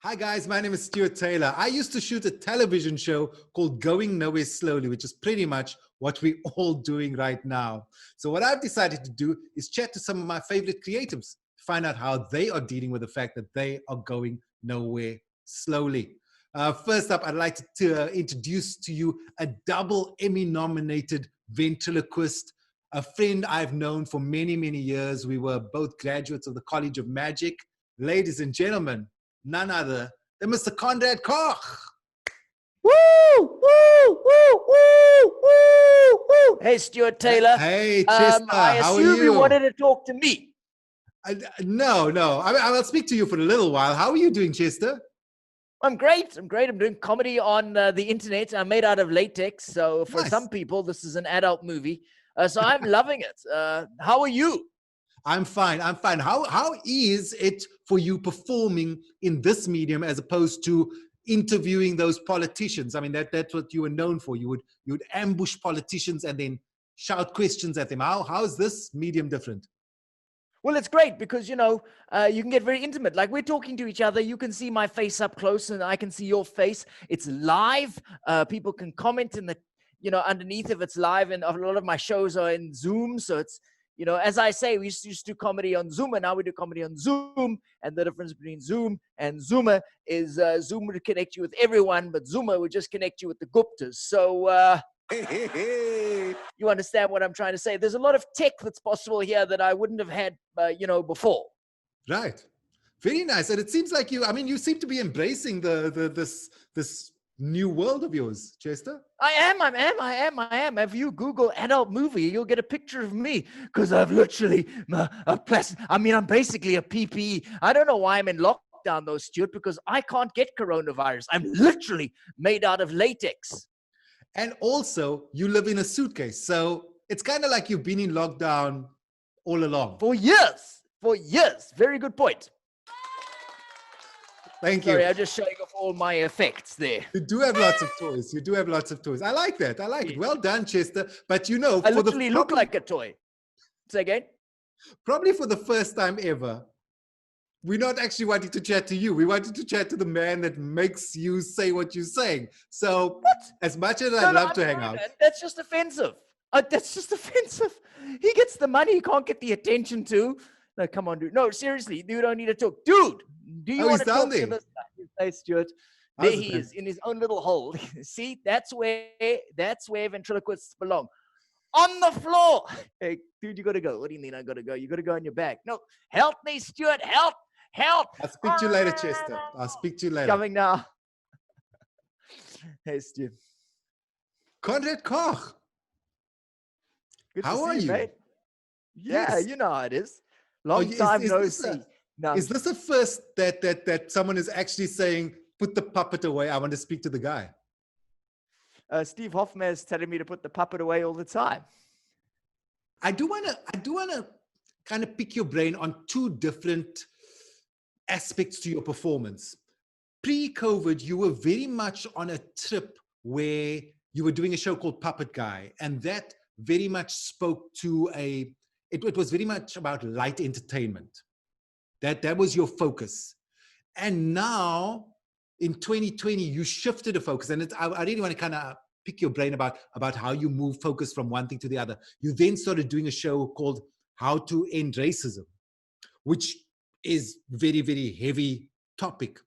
Hi guys, my name is Stuart Taylor. I used to shoot a television show called Going Nowhere Slowly, which is pretty much what we're all doing right now. So what I've decided to do is chat to some of my favorite creatives to find out how they are dealing with the fact that they are going nowhere slowly. First up, I'd like to introduce to you a double Emmy nominated ventriloquist, a friend I've known for many, many years. We were both graduates of the College of Magic. Ladies and gentlemen, none other than Mr. Conrad Koch. Woo! Woo! Woo! Woo! Woo! Woo! Hey, Stuart Taylor. Hey, Chester, I how are assume you you? wanted to talk to me. No. I will speak to you for a little while. How are you doing, Chester? I'm great. I'm doing comedy on the internet. I'm made out of latex. So for Nice. some people, this is an adult movie. So I'm loving it. How are you? I'm fine. How is it for you performing in this medium as opposed to interviewing those politicians? I mean, that's what you were known for. You would ambush politicians and then shout questions at them. How is this medium different? Well, it's great because, you can get very intimate. Like we're talking to each other. You can see my face up close and I can see your face. It's live. People can comment in the, underneath if it's live. And a lot of my shows are in Zoom. So it's, as I say, we used to do comedy on Zoom and now we do comedy on Zoom. And the difference between Zoom and Zoomer is Zoom would connect you with everyone, but Zoomer would just connect you with the Guptas. So, you understand what I'm trying to say? There's a lot of tech that's possible here that I wouldn't have had, before. Right. Very nice. And it seems like you seem to be embracing this new world of yours, Chester. I am. If you Google adult movie, you'll get a picture of me because I've literally, I'm basically a PPE. I don't know why I'm in lockdown though, Stuart, because I can't get coronavirus. I'm literally made out of latex. And also, you live in a suitcase. So it's kind of like you've been in lockdown all along. For years. Very good point. Thank you. Sorry, I'm just showing off all my effects there. You do have lots of toys. I like that. It. Well done, Chester. But I literally look like a toy. Say again? Probably for the first time ever, we're not actually wanting to chat to you. We wanted to chat to the man that makes you say what you're saying. So as much as I'd love to hang out. That's just offensive. He gets the money, he can't get the attention to. No, come on, dude. No, seriously, you don't need to talk. Dude, do you want to talk to this guy? Hey, Stuart. There he is in his own little hole. See, that's where ventriloquists belong. On the floor. Hey, dude, you got to go. What do you mean I got to go? You got to go on your back. No, help me, Stuart. Help. I'll speak to you later, Chester. I'll speak to you later. Coming now. Hey, Stu. Conrad Koch. How are you? Mate? Yeah, Yes. you know how it is. Long time no see. Is this the first that someone is actually saying, put the puppet away? I want to speak to the guy. Steve Hoffman is telling me to put the puppet away all the time. I do want to kind of pick your brain on two different aspects to your performance. Pre-COVID, you were very much on a trip where you were doing a show called Puppet Guy, and that very much spoke to it was very much about light entertainment. That was your focus. And now in 2020, you shifted the focus, and I really want to kind of pick your brain about how you move focus from one thing to the other. You then started doing a show called How to End Racism, which is very, very heavy topic.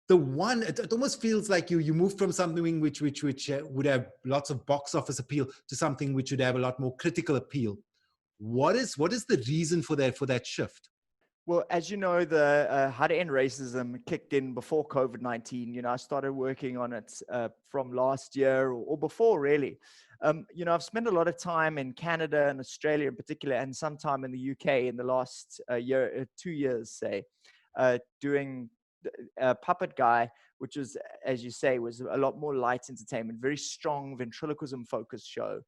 It almost feels like you moved from something which would have lots of box office appeal to something which would have a lot more critical appeal. What is the reason for that shift? Well, as you know, the How to End Racism kicked in before COVID-19. I started working on it from last year or before, really. I've spent a lot of time in Canada and Australia in particular, and some time in the UK in the last 2 years, say, doing Puppet Guy, which was, as you say, was a lot more light entertainment, very strong ventriloquism focused show.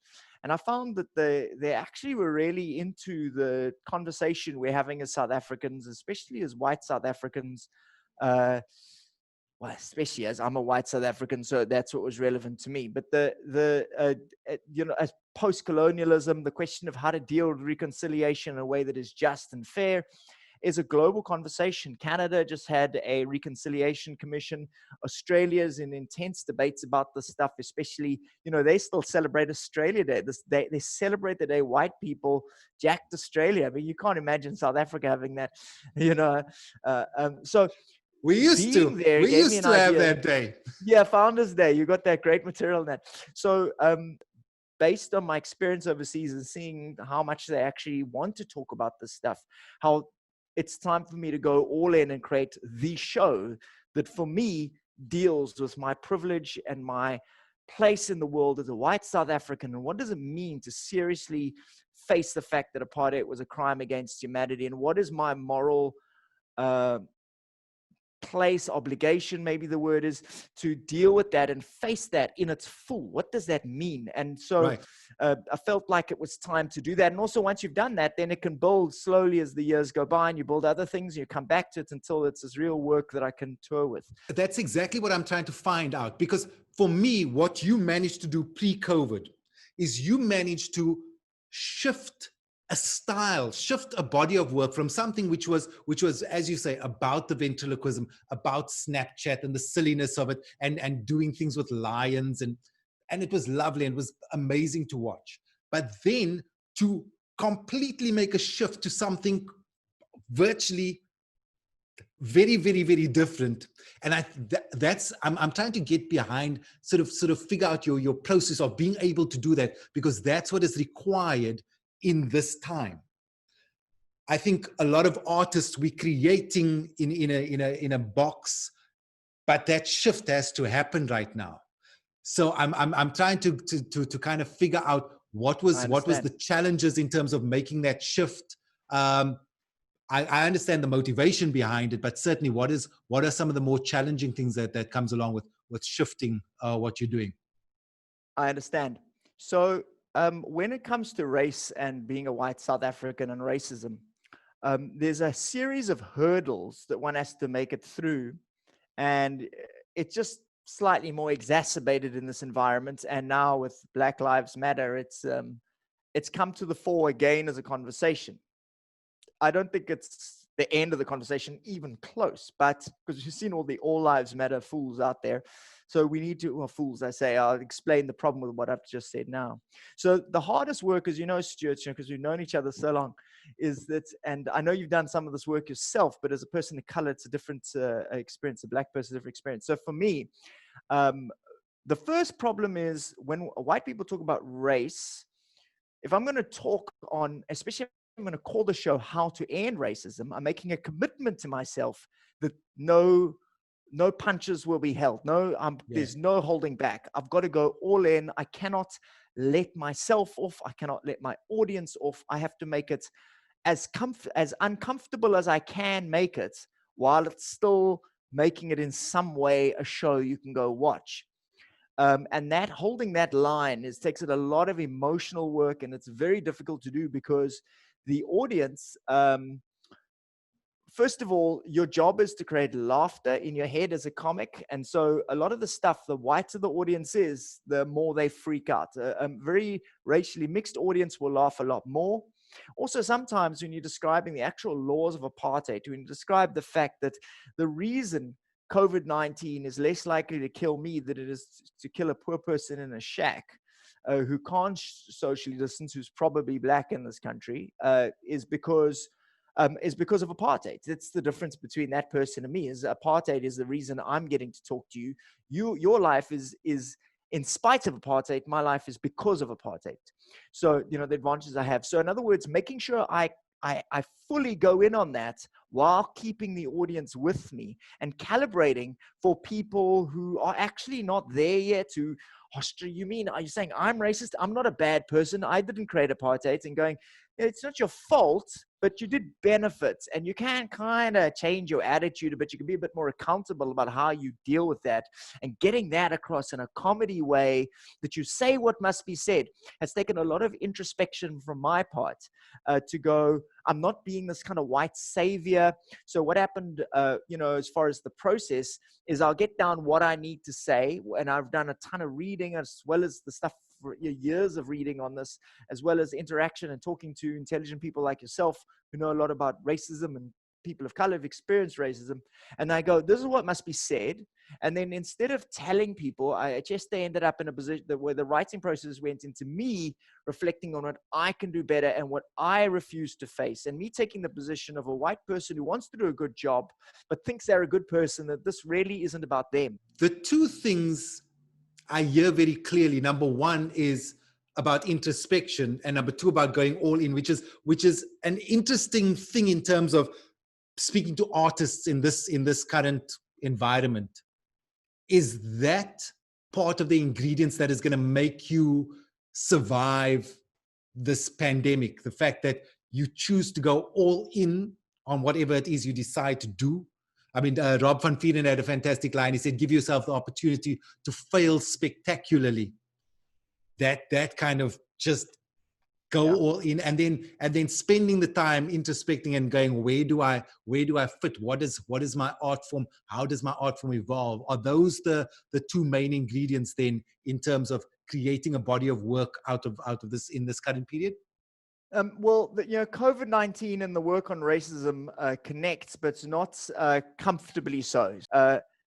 And I found that they actually were really into the conversation we're having as South Africans, especially as white South Africans. Well, especially as I'm a white South African, so that's what was relevant to me. But as post-colonialism, the question of how to deal with reconciliation in a way that is just and fair. is a global conversation. Canada just had a reconciliation commission. Australia is in intense debates about this stuff, especially, they still celebrate Australia Day. They celebrate the day white people jacked Australia. I mean, you can't imagine South Africa having that, so We used being to. there We gave me used an to have idea. that day. Yeah, Founders Day. You got that great material in that. So, based on my experience overseas and seeing how much they actually want to talk about this stuff, how it's time for me to go all in and create the show that for me deals with my privilege and my place in the world as a white South African. And what does it mean to seriously face the fact that apartheid was a crime against humanity? And what is my moral place, obligation, maybe the word is, to deal with that and face that in its full? What does that mean? And so Right. I felt like it was time to do that. And also, once you've done that, then it can build slowly as the years go by, and you build other things, you come back to it until it's this real work that I can tour with. That's exactly what I'm trying to find out. Because for me, what you managed to do pre-COVID is you managed to shift a style, shift a body of work from something which was, as you say, about the ventriloquism, about Snapchat and the silliness of it, and doing things with lions, and it was lovely and it was amazing to watch. But then to completely make a shift to something virtually very, very, very different. And I'm trying to get behind, sort of figure out your process of being able to do that, because that's what is required in this time. I think a lot of artists, we're creating in a box, but that shift has to happen right now. So I'm trying to kind of figure out what was the challenges in terms of making that shift. I understand the motivation behind it, but certainly what are some of the more challenging things that comes along with shifting what you're doing? I understand. So when it comes to race and being a white South African and racism, there's a series of hurdles that one has to make it through. And it's just slightly more exacerbated in this environment. And now with Black Lives Matter, it's come to the fore again as a conversation. I don't think it's the end of the conversation, even close, but because you've seen all the All Lives Matter fools out there. So we need to, well, fools, I say, I'll explain the problem with what I've just said now. So the hardest work, as you know, Stuart, because we've known each other so long, is that, and I know you've done some of this work yourself, but as a person of color, it's a different experience, a black person, different experience. So for me, the first problem is when white people talk about race, if I'm going to talk on, especially I'm going to call the show How to End Racism, I'm making a commitment to myself that no punches will be held. There's no holding back. I've got to go all in. I cannot let myself off. I cannot let my audience off. I have to make it as uncomfortable as I can make it, while it's still making it in some way a show you can go watch. And that holding that line takes it a lot of emotional work, and it's very difficult to do because the audience, first of all, your job is to create laughter in your head as a comic. And so a lot of the stuff, the whiter the audience is, the more they freak out. A very racially mixed audience will laugh a lot more. Also, sometimes when you're describing the actual laws of apartheid, when you describe the fact that the reason COVID-19 is less likely to kill me than it is to kill a poor person in a shack who can't socially distance, who's probably black in this country, is because of apartheid. It's the difference between that person and me. Is apartheid is the reason I'm getting to talk to you. Your life is in spite of apartheid. My life is because of apartheid. So, the advantages I have. So in other words, making sure I fully go in on that while keeping the audience with me and calibrating for people who are actually not there yet. Are you saying I'm racist? I'm not a bad person. I didn't create apartheid. And going, it's not your fault, but you did benefit, and you can kind of change your attitude, but you can be a bit more accountable about how you deal with that, and getting that across in a comedy way that you say what must be said has taken a lot of introspection from my part to go, I'm not being this kind of white savior. So what happened, as far as the process is, I'll get down what I need to say, and I've done a ton of reading as well as the stuff for years of reading on this, as well as interaction and talking to intelligent people like yourself who know a lot about racism and people of color who've experienced racism, and I go, this is what must be said. And then instead of telling people, I just ended up in a position where the writing process went into me reflecting on what I can do better and what I refuse to face. And me taking the position of a white person who wants to do a good job, but thinks they're a good person, that this really isn't about them. The two things I hear very clearly, number one is about introspection, and number two about going all in, which is an interesting thing in terms of speaking to artists in this current environment. Is that part of the ingredients that is going to make you survive this pandemic? The fact that you choose to go all in on whatever it is you decide to do. I mean, Rob van Vieren had a fantastic line. He said, give yourself the opportunity to fail spectacularly. That kind of just go all in, and then spending the time introspecting and going, where do I fit? What is my art form? How does my art form evolve? Are those the two main ingredients then in terms of creating a body of work out of this in this current period? Well, COVID-19 and the work on racism connects, but not comfortably so.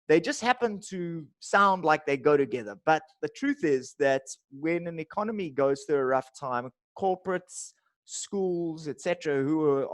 They just happen to sound like they go together. But the truth is that when an economy goes through a rough time, corporates, schools, etc.,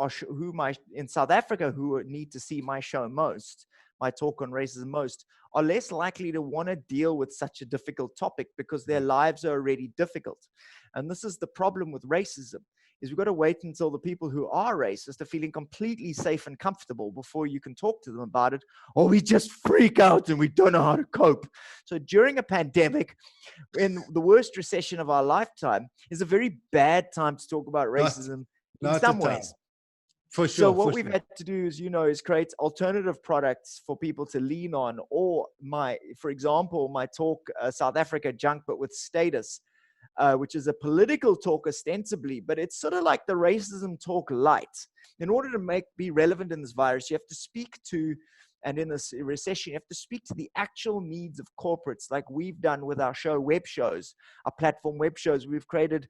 in South Africa, who need to see my show most, my talk on racism most, are less likely to want to deal with such a difficult topic because their lives are already difficult. And this is the problem with racism, is we've got to wait until the people who are racist are feeling completely safe and comfortable before you can talk to them about it, or we just freak out and we don't know how to cope. So during a pandemic, in the worst recession of our lifetime, is a very bad time to talk about racism in some ways. For sure. So what we've had to do is create alternative products for people to lean on, or for example, my talk, South Africa Junk, but with status, which is a political talk ostensibly, but it's sort of like the racism talk light. In order to be relevant in this virus, you have to speak to, and in this recession, you have to speak to the actual needs of corporates, like we've done with our show, web shows, our platform web shows. We've created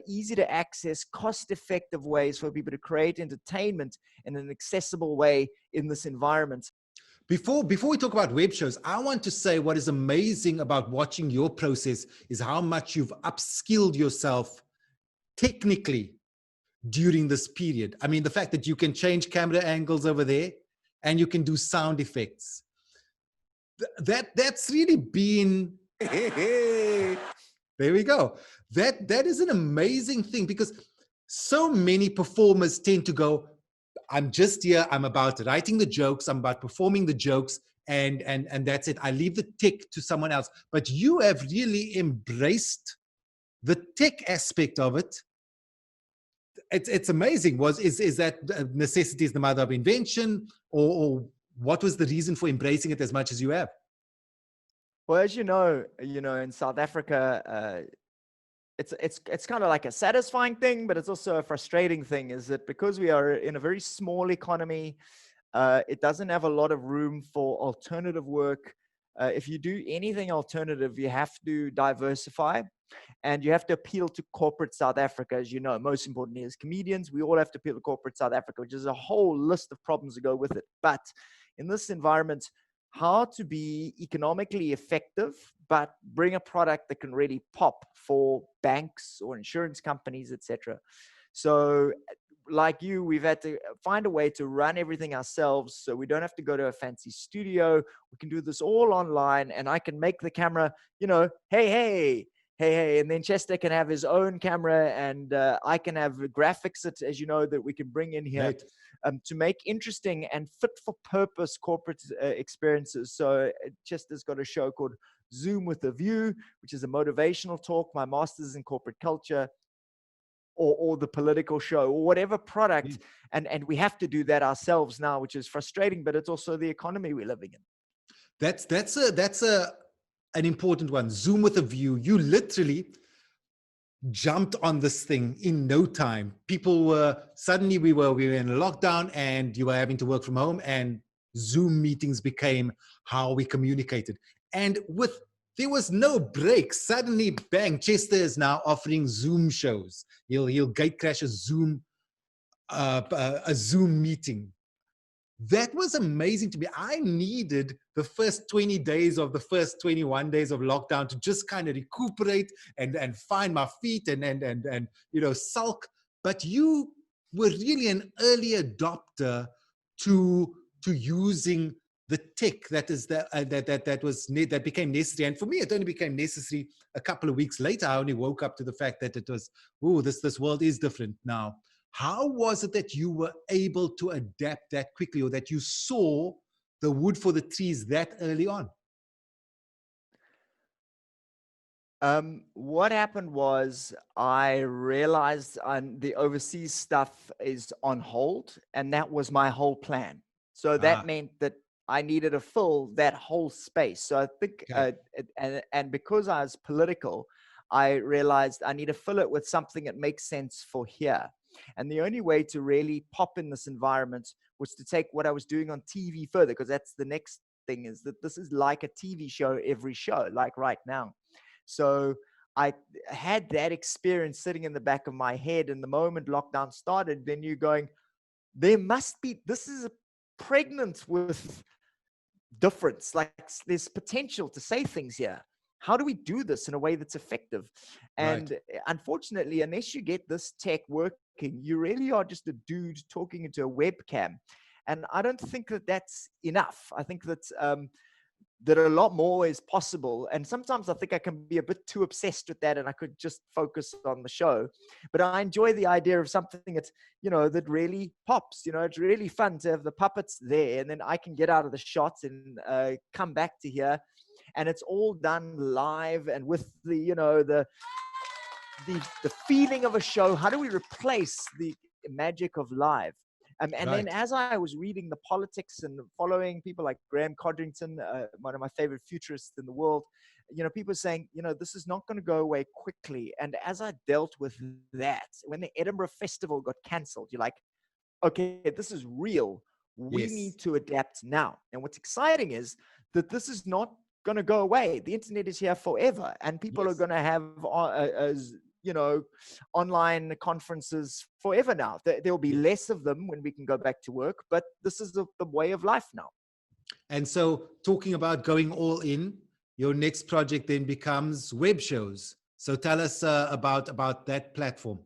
easy to access, cost-effective ways for people to create entertainment in an accessible way in this environment. Before we talk about web shows, I want to say what is amazing about watching your process is how much you've upskilled yourself technically during this period. I mean, the fact that you can change camera angles over there and you can do sound effects. That's really been, there we go. That is an amazing thing, because so many performers tend to go, I'm just here, I'm about writing the jokes, I'm about performing the jokes, and that's it. I leave the tech to someone else. But you have really embraced the tech aspect of it. It's amazing. Is that necessity is the mother of invention, or what was the reason for embracing it as much as you have? Well, as you know, in South Africa, it's kind of like a satisfying thing, but it's also a frustrating thing, is that because we are in a very small economy, it doesn't have a lot of room for alternative work. If you do anything alternative, you have to diversify, and you have to appeal to corporate South Africa. As you know, most importantly, as comedians, we all have to appeal to corporate South Africa, which is a whole list of problems to go with it. But in this environment, how to be economically effective, but bring a product that can really pop for banks or insurance companies, etc. So like you, we've had to find a way to run everything ourselves, so we don't have to go to a fancy studio. We can do this all online, and I can make the camera, hey, and then Chester can have his own camera, and I can have graphics, as you know, that we can bring in here. Right. To make interesting and fit for purpose corporate experiences. So Chester's got a show called Zoom with a View, which is a motivational talk, my master's in corporate culture, or the political show, or whatever product. And we have to do that ourselves now, which is frustrating, but it's also the economy we're living in. That's an important one. Zoom with a View. You literally jumped on this thing in no time. People were suddenly we were in a lockdown, and you were having to work from home, and Zoom meetings became how we communicated. And there was no break. Suddenly, bang! Chester is now offering Zoom shows. He'll gate crash a Zoom meeting. That was amazing to me. I needed the first 20 days of the first 21 days of lockdown to just kind of recuperate and find my feet and sulk. But you were really an early adopter to using the tech that became necessary. And for me, it only became necessary a couple of weeks later. I only woke up to the fact that it was, oh, this world is different now. How was it that you were able to adapt that quickly, or that you saw the wood for the trees that early on? What happened was I realized the overseas stuff is on hold, and that was my whole plan. So that Ah, meant that I needed to fill that whole space. So I think, okay, and because I was political, I realized I need to fill it with something that makes sense for here. And the only way to really pop in this environment was to take what I was doing on TV further, because that's the next thing, is that this is like a TV show every show, like right now. So I had that experience sitting in the back of my head. And the moment lockdown started, then you're going, there must be, this is pregnant with difference. Like there's potential to say things here. How do we do this in a way that's effective? right. And unfortunately, unless you get this tech working, you really are just a dude talking into a webcam. And I don't think that that's enough. I think that a lot more is possible. And sometimes I think I can be a bit too obsessed with that, and I could just focus on the show. But I enjoy the idea of something that's, that really pops. It's really fun to have the puppets there, and then I can get out of the shot and come back to here. And it's all done live and with the feeling of a show. How do we replace the magic of live? And then Right. as I was reading the politics and following people like Graham Codrington, one of my favorite futurists in the world, people saying, this is not going to go away quickly. And as I dealt with that, when the Edinburgh Festival got cancelled, you're like, okay, this is real. We Yes. need to adapt now. And what's exciting is that this is not going to go away. The internet is here forever, and people are Yes. going to have, online conferences forever now. There'll be Yes. less of them when we can go back to work, but this is the way of life now. And so, talking about going all in, your next project then becomes web shows. So, tell us about that platform.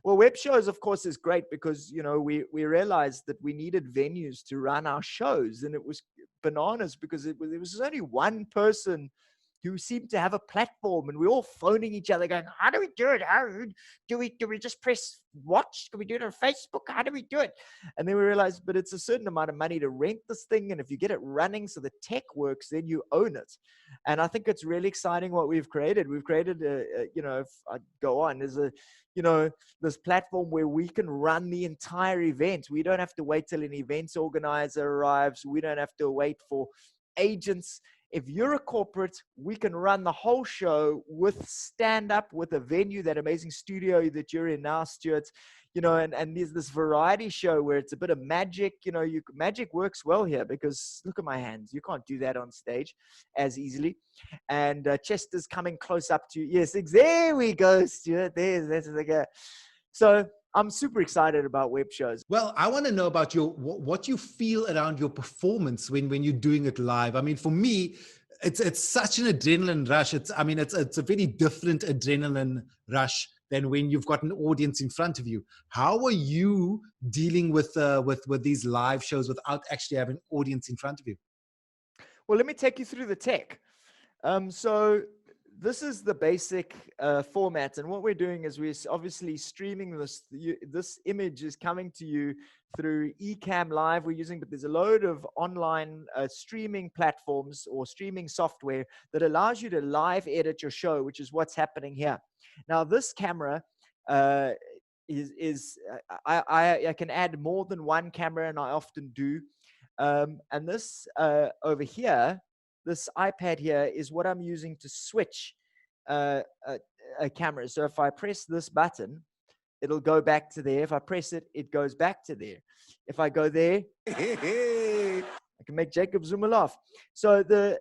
Well, web shows, of course, is great because, we realized that we needed venues to run our shows, and it was bananas because there was only one person who seemed to have a platform, and we all phoning each other going, how do we do it? How do we just press watch? Can we do it on Facebook? How do we do it? And then we realized, but it's a certain amount of money to rent this thing. And if you get it running so the tech works, then you own it. And I think it's really exciting what we've created. We've created if I go on, there's this platform where we can run the entire event. We don't have to wait till an events organizer arrives. We don't have to wait for agents. If you're a corporate, we can run the whole show with stand-up, with a venue, that amazing studio that you're in now, Stuart. And there's this variety show where it's a bit of magic. Magic works well here because look at my hands. You can't do that on stage as easily. And Chester's coming close up to you. Yes, there we go, Stuart. That's the guy. So I'm super excited about web shows. Well, I want to know about what you feel around your performance when you're doing it live. I mean, for me, it's such an adrenaline rush. It's a very different adrenaline rush than when you've got an audience in front of you. How are you dealing with these live shows without actually having an audience in front of you? Well, let me take you through the tech. So this is the basic format, and what we're doing is we're obviously streaming this. This image is coming to you through Ecamm Live we're using, but there's a load of online streaming platforms or streaming software that allows you to live edit your show, which is what's happening here. Now, this camera I can add more than one camera, and I often do. And this over here, this iPad here is what I'm using to switch a camera. So if I press this button, it'll go back to there. If I press it, it goes back to there. If I go there, I can make Jacob Zuma laugh. So the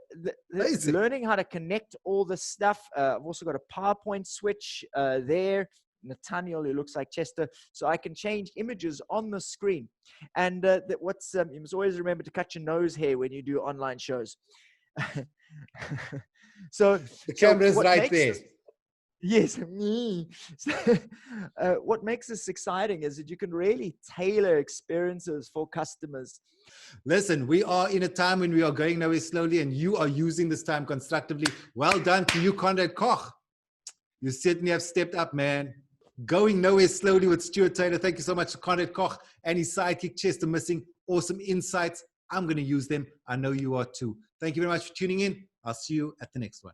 Amazing. learning how to connect all this stuff. I've also got a PowerPoint switch there. Nathaniel, who looks like Chester. So I can change images on the screen. And you must always remember to cut your nose hair when you do online shows. The camera's what right makes there. Yes. What makes this exciting is that you can really tailor experiences for customers. Listen, we are in a time when we are going nowhere slowly, and you are using this time constructively. Well done to you, Conrad Koch. You certainly have stepped up, man. Going nowhere slowly with Stuart Taylor. Thank you so much to Conrad Koch and his sidekick, Chester Missing. Awesome insights. I'm going to use them. I know you are too. Thank you very much for tuning in. I'll see you at the next one.